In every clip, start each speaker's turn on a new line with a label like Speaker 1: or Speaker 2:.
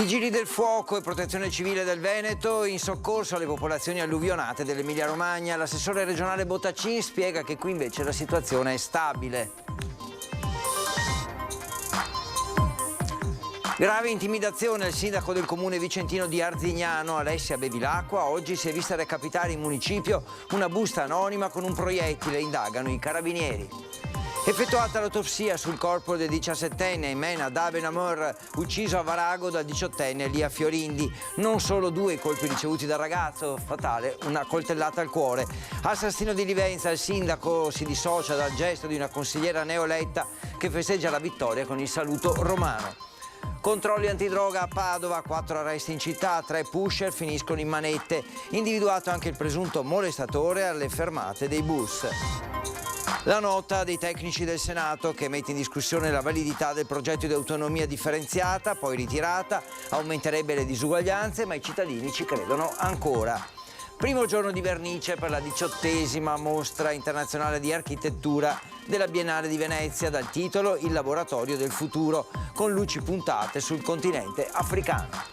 Speaker 1: Vigili del fuoco e protezione civile del Veneto in soccorso alle popolazioni alluvionate dell'Emilia-Romagna. L'assessore regionale Bottacin spiega che qui invece la situazione è stabile. Grave intimidazione al sindaco del comune vicentino di Arzignano, Alessia Bevilacqua. Oggi si è vista recapitare in municipio una busta anonima con un proiettile, indagano i carabinieri. Effettuata l'autopsia sul corpo del 17enne Aimena Dabenamor, ucciso a Varago dal 18enne Lia Fiorindi. Non solo 2 i colpi ricevuti dal ragazzo, fatale una coltellata al cuore. A Sastino di Livenza il sindaco si dissocia dal gesto di una consigliera neoeletta che festeggia la vittoria con il saluto romano. Controlli antidroga a Padova, 4 arresti in città, 3 pusher finiscono in manette. Individuato anche il presunto molestatore alle fermate dei bus. La nota dei tecnici del Senato che mette in discussione la validità del progetto di autonomia differenziata, poi ritirata, aumenterebbe le disuguaglianze, ma i cittadini ci credono ancora. Primo giorno di vernice per la 18ª mostra internazionale di architettura della Biennale di Venezia, dal titolo Il laboratorio del futuro, con luci puntate sul continente africano.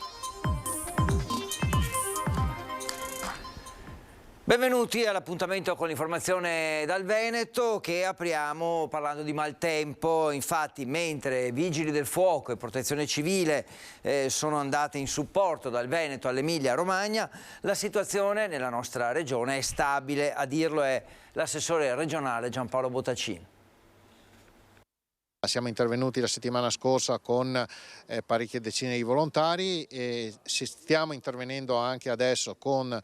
Speaker 1: Benvenuti all'appuntamento con l'informazione dal Veneto, che apriamo parlando di maltempo. Infatti, mentre vigili del fuoco e protezione civile sono andate in supporto dal Veneto all'Emilia Romagna, la situazione nella nostra regione è stabile. A dirlo è l'assessore regionale Giampaolo Bottacin.
Speaker 2: Siamo intervenuti la settimana scorsa con parecchie decine di volontari e stiamo intervenendo anche adesso con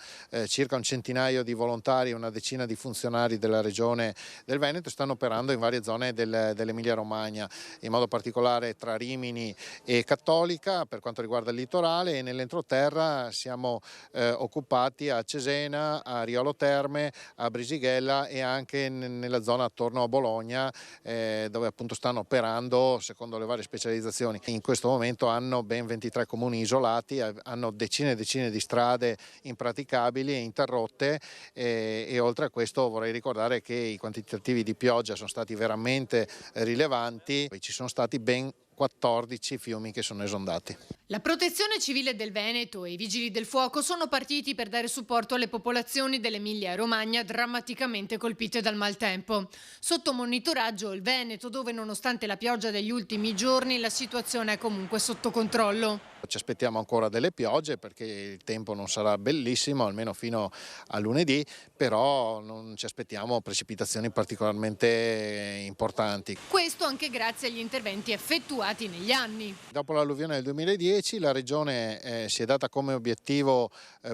Speaker 2: circa un centinaio di volontari e una decina di funzionari della regione del Veneto. Stanno operando in varie zone dell'Emilia Romagna, in modo particolare tra Rimini e Cattolica per quanto riguarda il litorale, e nell'entroterra siamo occupati a Cesena, a Riolo Terme, a Brisighella e anche nella zona attorno a Bologna, dove appunto stanno operando secondo le varie specializzazioni. In questo momento hanno ben 23 comuni isolati, hanno decine e decine di strade impraticabili e interrotte, e oltre a questo vorrei ricordare che i quantitativi di pioggia sono stati veramente rilevanti, ci sono stati ben 14 fiumi che sono esondati.
Speaker 3: La Protezione Civile del Veneto e i Vigili del Fuoco sono partiti per dare supporto alle popolazioni dell'Emilia-Romagna drammaticamente colpite dal maltempo. Sotto monitoraggio il Veneto, dove nonostante la pioggia degli ultimi giorni la situazione è comunque sotto controllo.
Speaker 2: Ci aspettiamo ancora delle piogge perché il tempo non sarà bellissimo, almeno fino a lunedì, però non ci aspettiamo precipitazioni particolarmente importanti.
Speaker 3: Questo anche grazie agli interventi effettuati negli anni.
Speaker 2: Dopo l'alluvione del 2010 la Regione si è data come obiettivo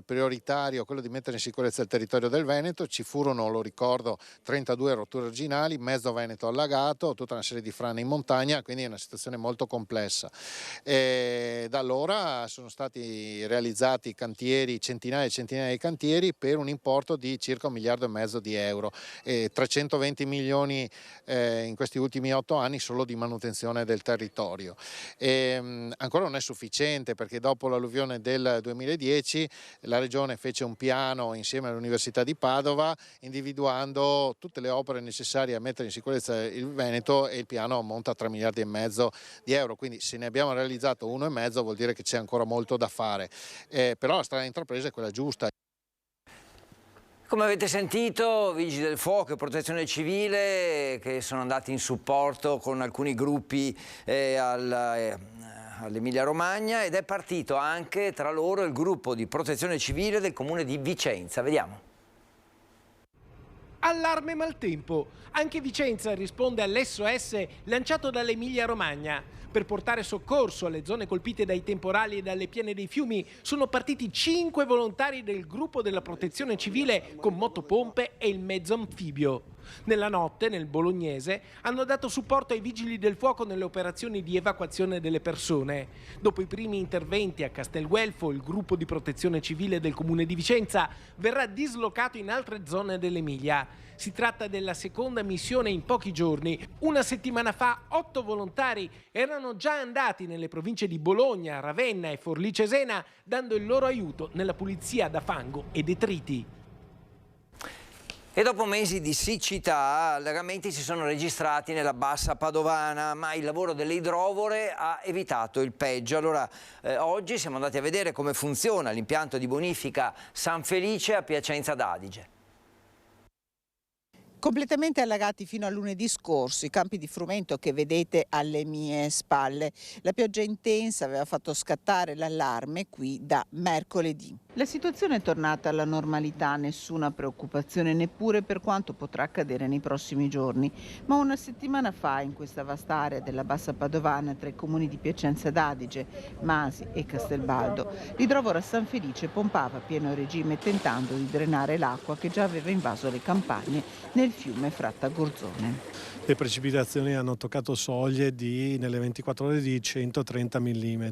Speaker 2: prioritario quello di mettere in sicurezza il territorio del Veneto. Ci furono, lo ricordo, 32 rotture originali, mezzo Veneto allagato, tutta una serie di frane in montagna, quindi è una situazione molto complessa. Da allora sono stati realizzati cantieri, centinaia e centinaia di cantieri per un importo di circa 1,5 miliardi di euro, e 320 milioni in questi ultimi 8 anni solo di manutenzione del territorio. Ancora non è sufficiente, perché dopo l'alluvione del 2010 la Regione fece un piano insieme all'Università di Padova individuando tutte le opere necessarie a mettere in sicurezza il Veneto, e il piano ammonta a 3,5 miliardi di euro, quindi se ne abbiamo realizzato 1,5 vuol dire che c'è ancora molto da fare, però la strada intrapresa è quella giusta.
Speaker 1: Come avete sentito, Vigili del Fuoco e Protezione Civile che sono andati in supporto con alcuni gruppi all'Emilia Romagna, ed è partito anche tra loro il gruppo di Protezione Civile del comune di Vicenza. Vediamo.
Speaker 4: Allarme maltempo. Anche Vicenza risponde all'SOS lanciato dall'Emilia Romagna. Per portare soccorso alle zone colpite dai temporali e dalle piene dei fiumi sono partiti 5 volontari del gruppo della Protezione Civile con motopompe e il mezzo anfibio. Nella notte, nel Bolognese, hanno dato supporto ai Vigili del Fuoco nelle operazioni di evacuazione delle persone. Dopo i primi interventi a Castelguelfo, il gruppo di Protezione Civile del comune di Vicenza verrà dislocato in altre zone dell'Emilia. Si tratta della seconda missione in pochi giorni. Una settimana fa 8 volontari erano già andati nelle province di Bologna, Ravenna e Forlì Cesena, dando il loro aiuto nella pulizia da fango e detriti.
Speaker 1: E dopo mesi di siccità, allagamenti si sono registrati nella bassa padovana, ma il lavoro delle idrovore ha evitato il peggio. Allora, oggi siamo andati a vedere come funziona l'impianto di bonifica San Felice a Piacenza d'Adige.
Speaker 5: Completamente allagati fino a lunedì scorso i campi di frumento che vedete alle mie spalle. La pioggia intensa aveva fatto scattare l'allarme qui da mercoledì. La situazione è tornata alla normalità, nessuna preoccupazione neppure per quanto potrà accadere nei prossimi giorni. Ma una settimana fa in questa vasta area della Bassa Padovana tra i comuni di Piacenza d'Adige, Masi e Castelbaldo, l'idrovora San Felice pompava a pieno regime tentando di drenare l'acqua che già aveva invaso le campagne nel fiume Fratta Gorzone.
Speaker 6: Le precipitazioni hanno toccato soglie nelle 24 ore di 130 mm,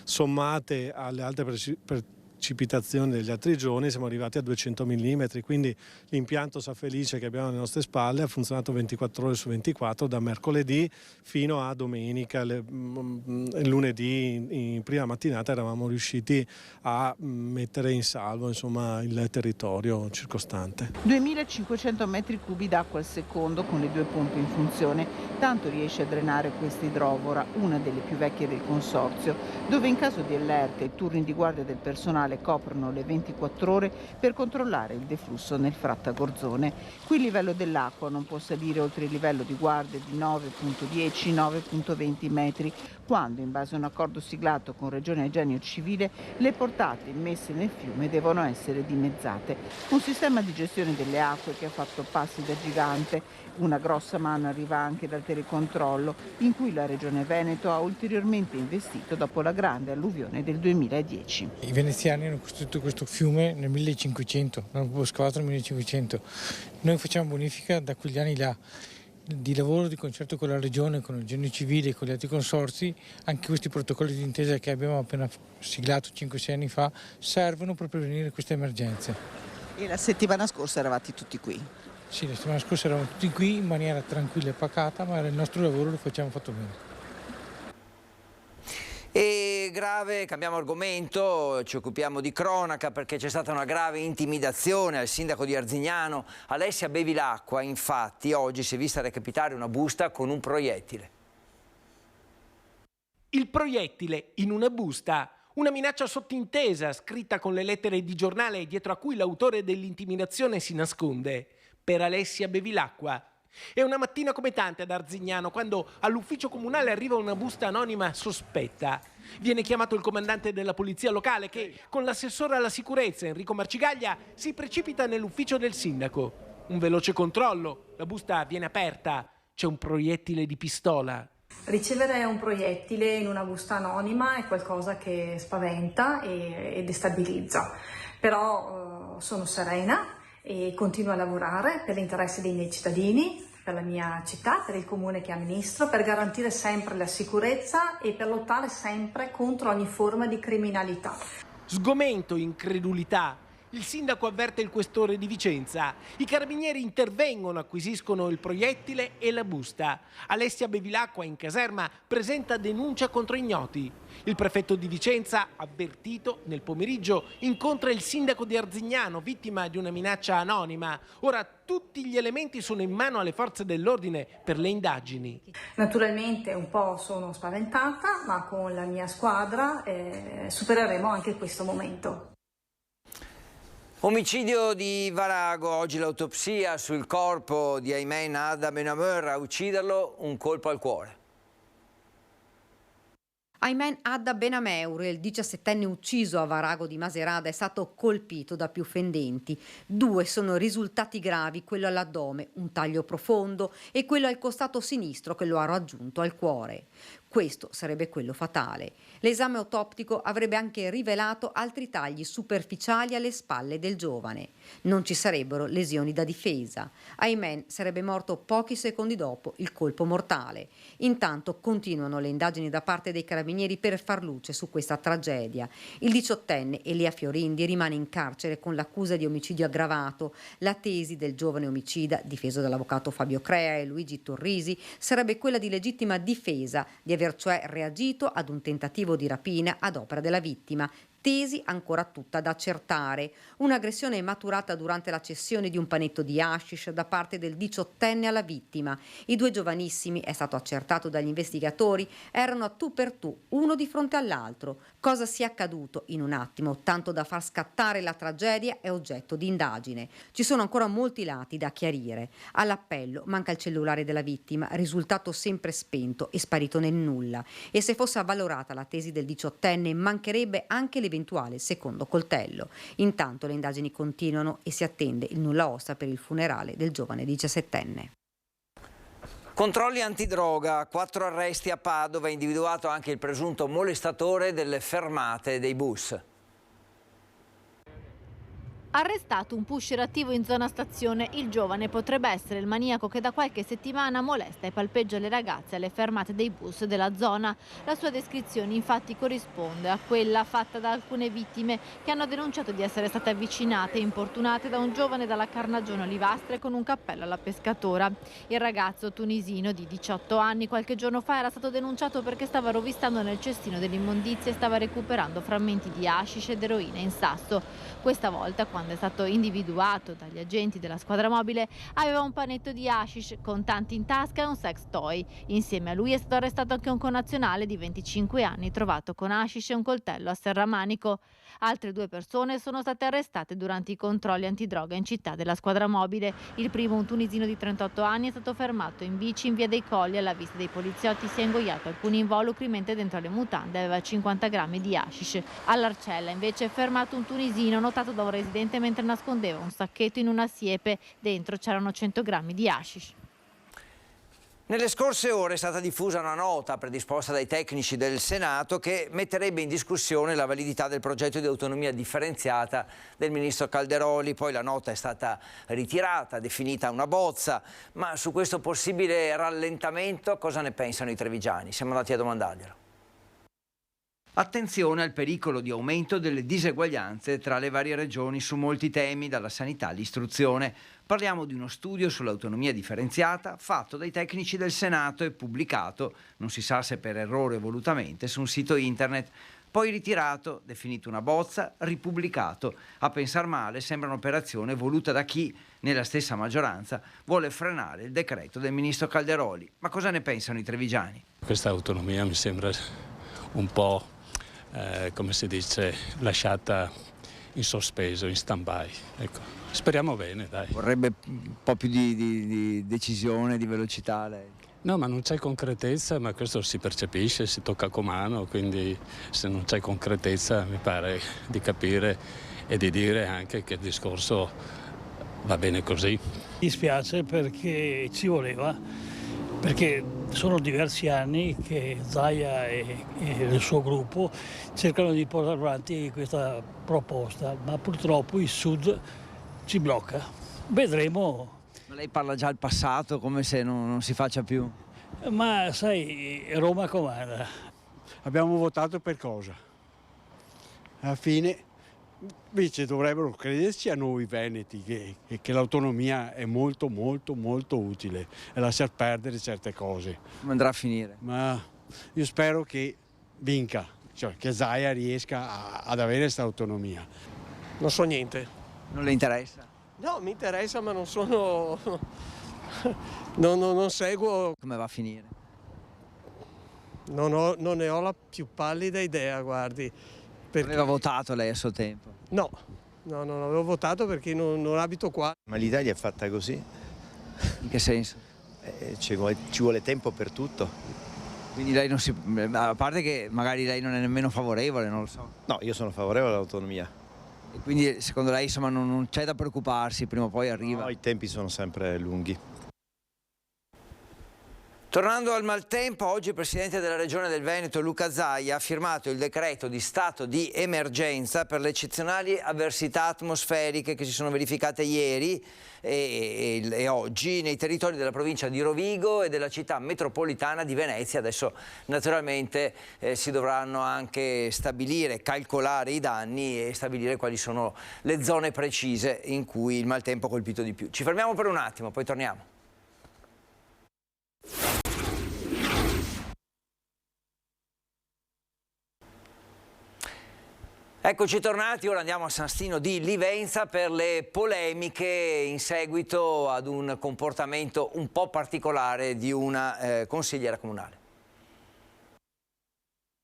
Speaker 6: sommate alle altre precipitazioni degli altri giorni siamo arrivati a 200 mm, quindi l'impianto San Felice che abbiamo alle nostre spalle ha funzionato 24 ore su 24 da mercoledì fino a domenica. Lunedì in prima mattinata eravamo riusciti a mettere in salvo il territorio circostante. 2500
Speaker 5: metri cubi d'acqua al secondo con le 2 pompe in funzione, tanto riesce a drenare questa idrovora, una delle più vecchie del consorzio, dove in caso di allerta i turni di guardia del personale coprono le 24 ore per controllare il deflusso nel Fratta Gorzone. Qui il livello dell'acqua non può salire oltre il livello di guardia di 9,10-9,20 metri, quando in base a un accordo siglato con Regione e Genio Civile le portate immesse nel fiume devono essere dimezzate. Un sistema di gestione delle acque che ha fatto passi da gigante. Una grossa mano arriva anche dal telecontrollo, in cui la Regione Veneto ha ulteriormente investito dopo la grande alluvione del 2010.
Speaker 7: I veneziani hanno costruito questo fiume nel 1500, l'hanno scavato nel 1500. Noi facciamo bonifica da quegli anni là. Di lavoro di concerto con la Regione, con il Genio Civile e con gli altri consorzi, anche questi protocolli di intesa che abbiamo appena siglato 5-6 anni fa servono per prevenire queste emergenze.
Speaker 5: E la settimana scorsa eravate tutti qui?
Speaker 7: Sì, la settimana scorsa eravamo tutti qui in maniera tranquilla e pacata, ma il nostro lavoro lo facciamo fatto bene.
Speaker 1: E grave, cambiamo argomento, ci occupiamo di cronaca perché c'è stata una grave intimidazione al sindaco di Arzignano, Alessia Bevilacqua. Infatti oggi si è vista recapitare una busta con un proiettile.
Speaker 4: Il proiettile in una busta, una minaccia sottintesa scritta con le lettere di giornale dietro a cui l'autore dell'intimidazione si nasconde, per Alessia Bevilacqua. È una mattina come tante ad Arzignano, quando all'ufficio comunale arriva una busta anonima sospetta. Viene chiamato il comandante della polizia locale che, con l'assessore alla sicurezza Enrico Marcigaglia, si precipita nell'ufficio del sindaco. Un veloce controllo, la busta viene aperta, c'è un proiettile di pistola.
Speaker 8: Ricevere un proiettile in una busta anonima è qualcosa che spaventa e destabilizza, però sono serena e continuo a lavorare per l'interesse dei miei cittadini, per la mia città, per il comune che amministro, per garantire sempre la sicurezza e per lottare sempre contro ogni forma di criminalità.
Speaker 4: Sgomento, incredulità. Il sindaco avverte il questore di Vicenza. I carabinieri intervengono, acquisiscono il proiettile e la busta. Alessia Bevilacqua in caserma presenta denuncia contro ignoti. Il prefetto di Vicenza, avvertito nel pomeriggio, incontra il sindaco di Arzignano, vittima di una minaccia anonima. Ora tutti gli elementi sono in mano alle forze dell'ordine per le indagini.
Speaker 8: Naturalmente un po' sono spaventata, ma con la mia squadra supereremo anche questo momento.
Speaker 1: Omicidio di Varago, oggi l'autopsia sul corpo di Aymen Adda Benameur. A ucciderlo un colpo al cuore.
Speaker 9: Aymen Adda Benameur, il 17enne ucciso a Varago di Macerata, è stato colpito da più fendenti. 2 sono risultati gravi, quello all'addome, un taglio profondo, e quello al costato sinistro che lo ha raggiunto al cuore. Questo sarebbe quello fatale. L'esame autoptico avrebbe anche rivelato altri tagli superficiali alle spalle del giovane. Non ci sarebbero lesioni da difesa. Aymen sarebbe morto pochi secondi dopo il colpo mortale. Intanto continuano le indagini da parte dei carabinieri per far luce su questa tragedia. Il 18enne Elia Fiorindi rimane in carcere con l'accusa di omicidio aggravato. La tesi del giovane omicida, difeso dall'avvocato Fabio Crea e Luigi Torrisi, sarebbe quella di legittima difesa, di aver cioè reagito ad un tentativo di rapina ad opera della vittima, tesi ancora tutta da accertare. Un'aggressione maturata durante la cessione di un panetto di hashish da parte del 18enne alla vittima. I due giovanissimi, è stato accertato dagli investigatori, erano a tu per tu, uno di fronte all'altro. Cosa sia accaduto in un attimo, tanto da far scattare la tragedia, è oggetto di indagine. Ci sono ancora molti lati da chiarire. All'appello manca il cellulare della vittima, risultato sempre spento e sparito nel nulla. E se fosse avvalorata la tesi del 18enne, mancherebbe anche l'eventuale secondo coltello. Intanto le indagini continuano e si attende il nulla osta per il funerale del giovane 17enne.
Speaker 1: Controlli antidroga, 4 arresti a Padova, individuato anche il presunto molestatore delle fermate dei bus.
Speaker 10: Arrestato un pusher attivo in zona stazione, il giovane potrebbe essere il maniaco che da qualche settimana molesta e palpeggia le ragazze alle fermate dei bus della zona. La sua descrizione infatti corrisponde a quella fatta da alcune vittime che hanno denunciato di essere state avvicinate e importunate da un giovane dalla carnagione olivastre con un cappello alla pescatora. Il ragazzo tunisino di 18 anni qualche giorno fa era stato denunciato perché stava rovistando nel cestino dell'immondizia e stava recuperando frammenti di hashish ed eroina in sasso. Questa volta, quando è stato individuato dagli agenti della squadra mobile, aveva un panetto di hashish, contanti in tasca e un sex toy. Insieme a lui è stato arrestato anche un connazionale di 25 anni trovato con hashish e un coltello a serramanico. Altre 2 persone sono state arrestate durante i controlli antidroga in città della squadra mobile. Il primo, un tunisino di 38 anni, è stato fermato in bici in via dei Colli. Alla vista dei poliziotti si è ingoiato alcuni involucri mentre dentro le mutande aveva 50 grammi di hashish. All'Arcella invece è fermato un tunisino notato da un residente mentre nascondeva un sacchetto in una siepe. Dentro c'erano 100 grammi di hashish.
Speaker 1: Nelle scorse ore è stata diffusa una nota predisposta dai tecnici del Senato che metterebbe in discussione la validità del progetto di autonomia differenziata del ministro Calderoli. Poi la nota è stata ritirata, definita una bozza, ma su questo possibile rallentamento cosa ne pensano i trevigiani? Siamo andati a domandarglielo. Attenzione al pericolo di aumento delle diseguaglianze tra le varie regioni su molti temi, dalla sanità all'istruzione. Parliamo di uno studio sull'autonomia differenziata fatto dai tecnici del Senato e pubblicato, non si sa se per errore o volutamente, su un sito internet. Poi ritirato, definito una bozza, ripubblicato. A pensar male sembra un'operazione voluta da chi, nella stessa maggioranza, vuole frenare il decreto del ministro Calderoli. Ma cosa ne pensano i trevigiani?
Speaker 11: Questa autonomia mi sembra un po', come si dice, lasciata in sospeso, in stand-by. Ecco, speriamo bene, dai.
Speaker 1: Vorrebbe un po' più di decisione, di velocità lei?
Speaker 11: No, ma non c'è concretezza, ma questo si percepisce, si tocca con mano, quindi se non c'è concretezza mi pare di capire e di dire anche che il discorso va bene così.
Speaker 12: Mi dispiace perché ci voleva, perché sono diversi anni che Zaia e il suo gruppo cercano di portare avanti questa proposta, ma purtroppo il Sud ci blocca. Vedremo.
Speaker 1: Ma lei parla già al passato, come se non si faccia più?
Speaker 12: Ma sai, Roma comanda.
Speaker 13: Abbiamo votato per cosa? Alla fine invece dovrebbero crederci a noi veneti che l'autonomia è molto molto molto utile e lasciar perdere certe cose.
Speaker 1: Come andrà a finire?
Speaker 13: Ma io spero che vinca, cioè che Zaia riesca ad avere questa autonomia.
Speaker 4: Non so niente.
Speaker 1: Non le interessa?
Speaker 4: No, mi interessa, ma non sono... non seguo.
Speaker 1: Come va a finire?
Speaker 4: Non ne ho la più pallida idea, guardi.
Speaker 1: Perché... Aveva votato lei a suo tempo?
Speaker 4: No, non avevo votato perché non abito qua.
Speaker 14: Ma l'Italia è fatta così.
Speaker 1: In che senso?
Speaker 14: Ci vuole tempo per tutto.
Speaker 1: Quindi lei non si... A parte che magari lei non è nemmeno favorevole, non lo so.
Speaker 14: No, io sono favorevole all'autonomia.
Speaker 1: E quindi secondo lei insomma non c'è da preoccuparsi, prima o poi arriva?
Speaker 14: No, i tempi sono sempre lunghi.
Speaker 1: Tornando al maltempo, oggi il Presidente della Regione del Veneto, Luca Zaia, ha firmato il decreto di stato di emergenza per le eccezionali avversità atmosferiche che si sono verificate ieri e oggi nei territori della provincia di Rovigo e della città metropolitana di Venezia. Adesso naturalmente si dovranno anche stabilire, calcolare i danni e stabilire quali sono le zone precise in cui il maltempo ha colpito di più. Ci fermiamo per un attimo, poi torniamo. Eccoci tornati, ora andiamo a San Stino di Livenza per le polemiche in seguito ad un comportamento un po' particolare di una consigliera comunale.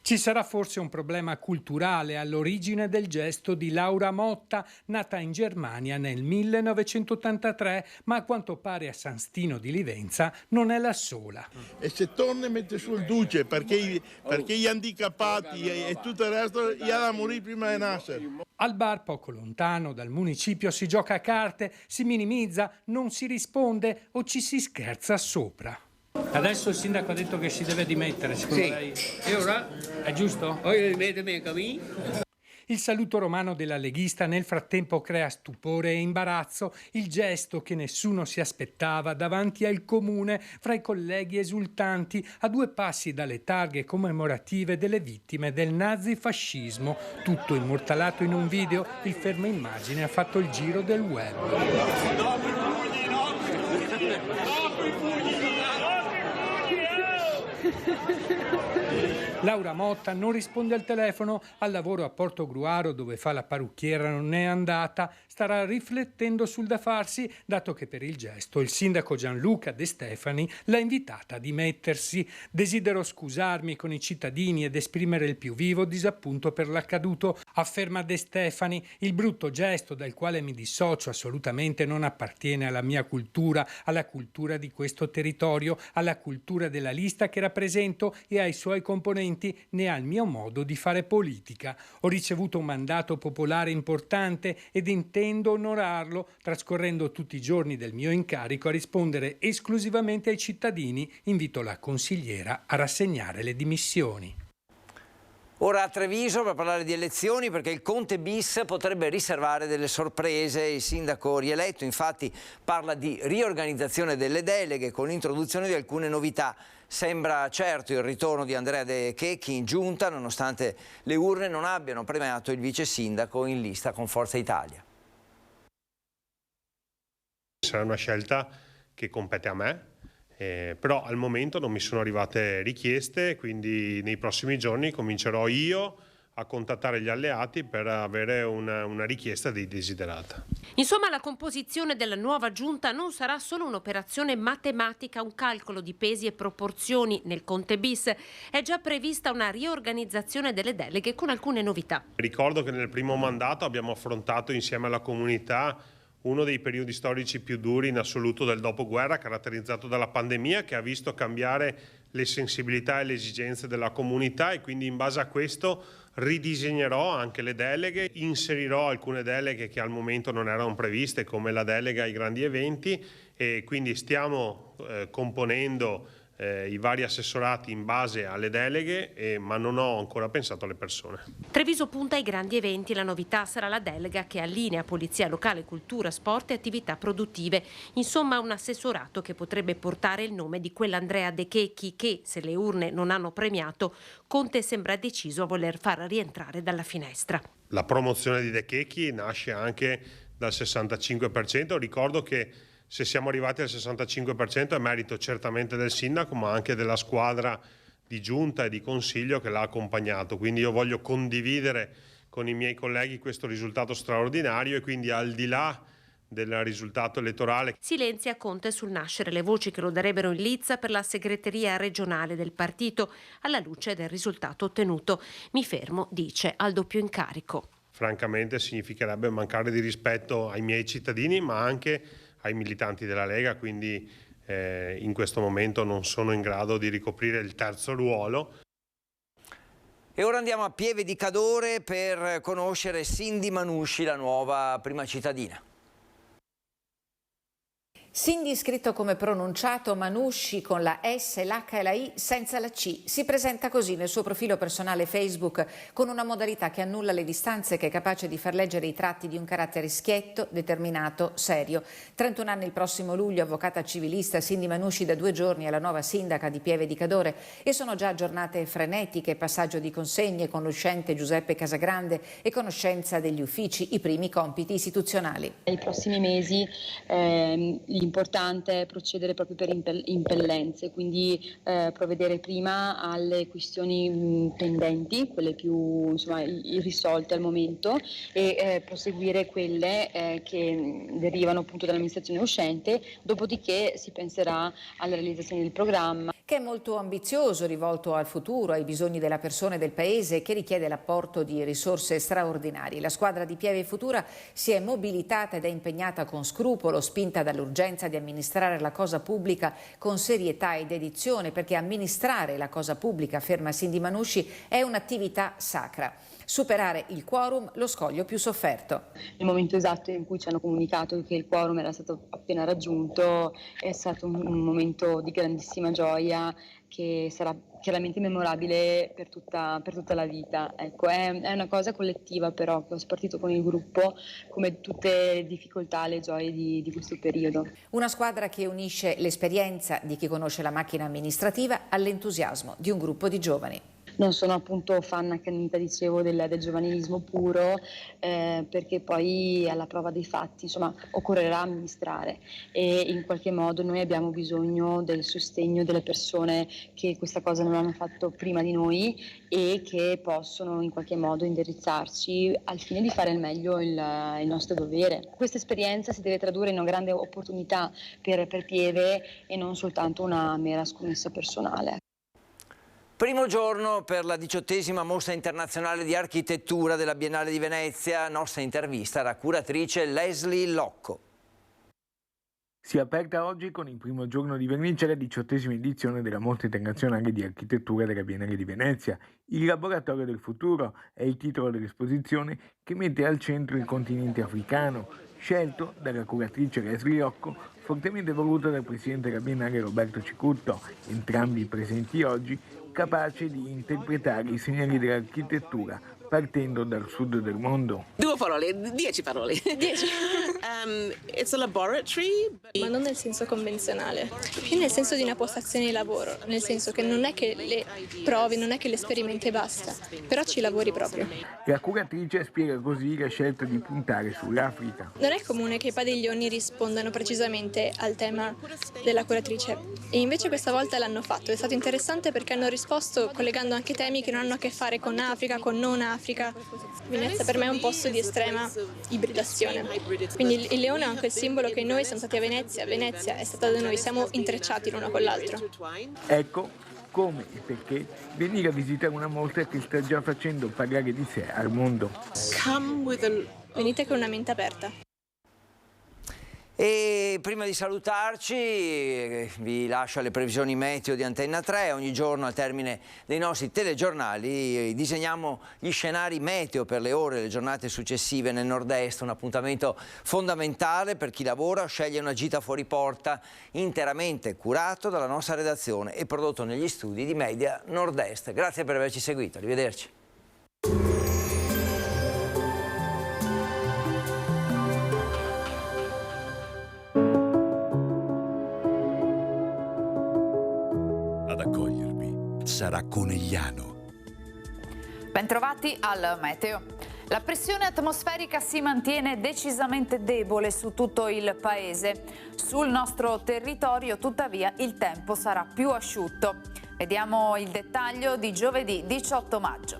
Speaker 15: Ci sarà forse un problema culturale all'origine del gesto di Laura Motta, nata in Germania nel 1983, ma a quanto pare a San Stino di Livenza non è la sola.
Speaker 16: E se torna mette sul duce perché gli handicappati e tutto il resto gli ha da morire prima di nascere.
Speaker 15: Al bar poco lontano dal municipio si gioca a carte, si minimizza, non si risponde o ci si scherza sopra. Adesso il sindaco ha detto che si deve dimettere, secondo lei? E ora? È giusto? Il saluto romano della leghista nel frattempo crea stupore e imbarazzo, il gesto che nessuno si aspettava davanti al comune fra i colleghi esultanti a 2 passi dalle targhe commemorative delle vittime del nazifascismo. Tutto immortalato in un video, il fermo immagine ha fatto il giro del web. Laura Motta non risponde al telefono, al lavoro a Portogruaro dove fa la parrucchiera non è andata, starà riflettendo sul da farsi, dato che per il gesto il sindaco Gianluca De Stefani l'ha invitata a dimettersi. Desidero scusarmi con i cittadini ed esprimere il più vivo disappunto per l'accaduto, afferma De Stefani. Il brutto gesto dal quale mi dissocio assolutamente non appartiene alla mia cultura, alla cultura di questo territorio, alla cultura della lista che rappresento e ai suoi componenti, né al mio modo di fare politica. Ho ricevuto un mandato popolare importante ed intendo onorarlo, trascorrendo tutti i giorni del mio incarico a rispondere esclusivamente ai cittadini. Invito la consigliera a rassegnare le dimissioni.
Speaker 1: Ora a Treviso per parlare di elezioni, perché il Conte bis potrebbe riservare delle sorprese. Il sindaco rieletto infatti parla di riorganizzazione delle deleghe con l'introduzione di alcune novità. Sembra certo il ritorno di Andrea De Checchi in giunta, nonostante le urne non abbiano premiato il vice sindaco in lista con Forza Italia.
Speaker 17: Sarà una scelta che compete a me, però al momento non mi sono arrivate richieste, quindi nei prossimi giorni comincerò io a contattare gli alleati per avere una richiesta di desiderata.
Speaker 18: Insomma, la composizione della nuova giunta non sarà solo un'operazione matematica, un calcolo di pesi e proporzioni. Nel Conte bis è già prevista una riorganizzazione delle deleghe con alcune novità.
Speaker 17: Ricordo che nel primo mandato abbiamo affrontato insieme alla comunità uno dei periodi storici più duri in assoluto del dopoguerra, caratterizzato dalla pandemia, che ha visto cambiare le sensibilità e le esigenze della comunità, e quindi in base a questo ridisegnerò anche le deleghe, inserirò alcune deleghe che al momento non erano previste, come la delega ai grandi eventi, e quindi stiamo componendo i vari assessorati in base alle deleghe, ma non ho ancora pensato alle persone.
Speaker 18: Treviso punta ai grandi eventi. La novità sarà la delega che allinea polizia locale, cultura, sport e attività produttive. Insomma, un assessorato che potrebbe portare il nome di quell'Andrea De Checchi che, se le urne non hanno premiato, Conte sembra deciso a voler far rientrare dalla finestra.
Speaker 17: La promozione di De Checchi nasce anche dal 65%. Ricordo che se siamo arrivati al 65% è merito certamente del sindaco, ma anche della squadra di giunta e di consiglio che l'ha accompagnato. Quindi io voglio condividere con i miei colleghi questo risultato straordinario, e quindi al di là del risultato elettorale.
Speaker 18: Silenzia Conte sul nascere le voci che lo darebbero in lizza per la segreteria regionale del partito, alla luce del risultato ottenuto. Mi fermo, dice, al doppio incarico.
Speaker 17: Francamente significherebbe mancare di rispetto ai miei cittadini, ma anche ai militanti della Lega, quindi in questo momento non sono in grado di ricoprire il terzo ruolo.
Speaker 1: E ora andiamo a Pieve di Cadore per conoscere Cindy Manusci, la nuova prima cittadina.
Speaker 19: Cindy, scritto come pronunciato, Manusci con la S, l'H e la I senza la C. Si presenta così nel suo profilo personale Facebook, con una modalità che annulla le distanze, che è capace di far leggere i tratti di un carattere schietto, determinato, serio. 31 anni il prossimo luglio, avvocata civilista, Cindy Manusci da 2 giorni è la nuova sindaca di Pieve di Cadore, e sono già giornate frenetiche, passaggio di consegne con l'uscente Giuseppe Casagrande e conoscenza degli uffici, i primi compiti istituzionali.
Speaker 20: Nei prossimi mesi L'importante è procedere proprio per impellenze, quindi provvedere prima alle questioni pendenti, quelle più irrisolte al momento, e proseguire quelle che derivano appunto dall'amministrazione uscente, dopodiché si penserà alla realizzazione del programma.
Speaker 19: Che è molto ambizioso, rivolto al futuro, ai bisogni della persona e del paese, e che richiede l'apporto di risorse straordinarie. La squadra di Pieve Futura si è mobilitata ed è impegnata con scrupolo, spinta dall'urgenza di amministrare la cosa pubblica con serietà e dedizione, perché amministrare la cosa pubblica, afferma Cindy Manusci, è un'attività sacra. Superare il quorum, lo scoglio più sofferto.
Speaker 20: Nel momento esatto in cui ci hanno comunicato che il quorum era stato appena raggiunto, è stato un momento di grandissima gioia che sarà chiaramente memorabile per tutta la vita. Ecco, è una cosa collettiva però, che ho spartito con il gruppo, come tutte le difficoltà, le gioie di questo periodo.
Speaker 19: Una squadra che unisce l'esperienza di chi conosce la macchina amministrativa all'entusiasmo di un gruppo di giovani.
Speaker 20: Non sono appunto fan accanita, dicevo, del giovanilismo puro, perché poi alla prova dei fatti, occorrerà amministrare, e in qualche modo noi abbiamo bisogno del sostegno delle persone che questa cosa non hanno fatto prima di noi e che possono in qualche modo indirizzarci al fine di fare al meglio il nostro dovere. Questa esperienza si deve tradurre in una grande opportunità per Pieve e non soltanto una mera scommessa personale.
Speaker 1: Primo giorno per la 18ª Mostra Internazionale di Architettura della Biennale di Venezia. Nostra intervista alla curatrice Leslie Locco.
Speaker 21: Si è aperta oggi con il primo giorno di vernice la 18ª edizione della Mostra Internazionale di Architettura della Biennale di Venezia. Il laboratorio del futuro è il titolo dell'esposizione, che mette al centro il continente africano, scelto dalla curatrice Leslie Locco, fortemente voluto dal presidente della Biennale Roberto Cicutto, entrambi presenti oggi, capace di interpretare i segnali dell'architettura partendo dal sud del mondo.
Speaker 22: 2 parole, 10 parole. 10. It's a laboratory.
Speaker 23: Ma non nel senso convenzionale, più nel senso di una postazione di lavoro, nel senso che non è che le provi, non è che le sperimenti e basta, però ci lavori proprio.
Speaker 21: La curatrice spiega così la scelta di puntare sull'Africa.
Speaker 23: Non è comune che i padiglioni rispondano precisamente al tema della curatrice, e invece questa volta l'hanno fatto. È stato interessante perché hanno risposto collegando anche temi che non hanno a che fare con Africa, con non Africa. Venezia per me è un posto di estrema ibridazione, quindi il leone è anche il simbolo che noi siamo stati a Venezia, Venezia è stata da noi, siamo intrecciati l'uno con l'altro.
Speaker 21: Ecco come e perché venire a visitare una mostra che sta già facendo parlare di sé al mondo.
Speaker 23: Venite con una mente aperta.
Speaker 1: E prima di salutarci vi lascio alle previsioni meteo di Antenna 3. Ogni giorno al termine dei nostri telegiornali disegniamo gli scenari meteo per le ore e le giornate successive nel nord-est, un appuntamento fondamentale per chi lavora o sceglie una gita fuori porta, interamente curato dalla nostra redazione e prodotto negli studi di Media Nord-Est. Grazie per averci seguito, arrivederci.
Speaker 24: Sarà Conegliano.
Speaker 25: Bentrovati al meteo. La pressione atmosferica si mantiene decisamente debole su tutto il paese. Sul nostro territorio, tuttavia, il tempo sarà più asciutto. Vediamo il dettaglio di giovedì 18 maggio.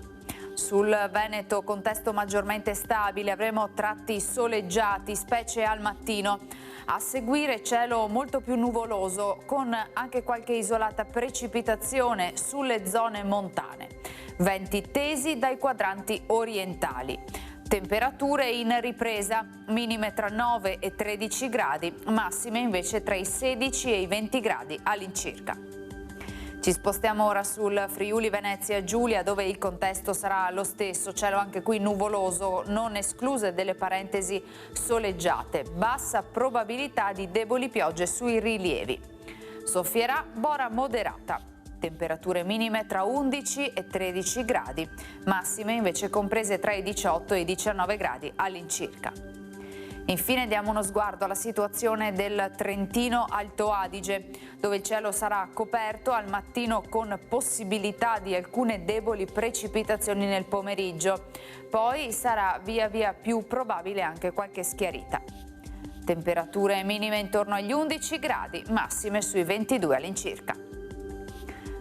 Speaker 25: Sul Veneto contesto maggiormente stabile, avremo tratti soleggiati, specie al mattino. A seguire cielo molto più nuvoloso, con anche qualche isolata precipitazione sulle zone montane. Venti tesi dai quadranti orientali. Temperature in ripresa, minime tra 9 e 13 gradi, massime invece tra i 16 e i 20 gradi all'incirca. Ci spostiamo ora sul Friuli Venezia Giulia, dove il contesto sarà lo stesso, cielo anche qui nuvoloso, non escluse delle parentesi soleggiate, bassa probabilità di deboli piogge sui rilievi. Soffierà bora moderata, temperature minime tra 11 e 13 gradi, massime invece comprese tra i 18 e i 19 gradi all'incirca. Infine diamo uno sguardo alla situazione del Trentino Alto Adige, dove il cielo sarà coperto al mattino con possibilità di alcune deboli precipitazioni nel pomeriggio. Poi sarà via via più probabile anche qualche schiarita. temperature minime intorno agli 11 gradi, massime sui 22 all'incirca.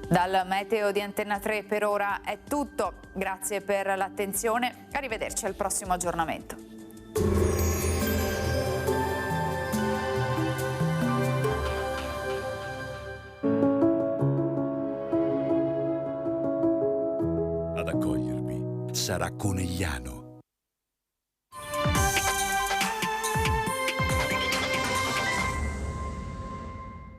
Speaker 25: Dal meteo di Antenna 3 per ora è tutto, grazie per l'attenzione, arrivederci al prossimo aggiornamento.
Speaker 24: Ad accogliervi sarà Conegliano.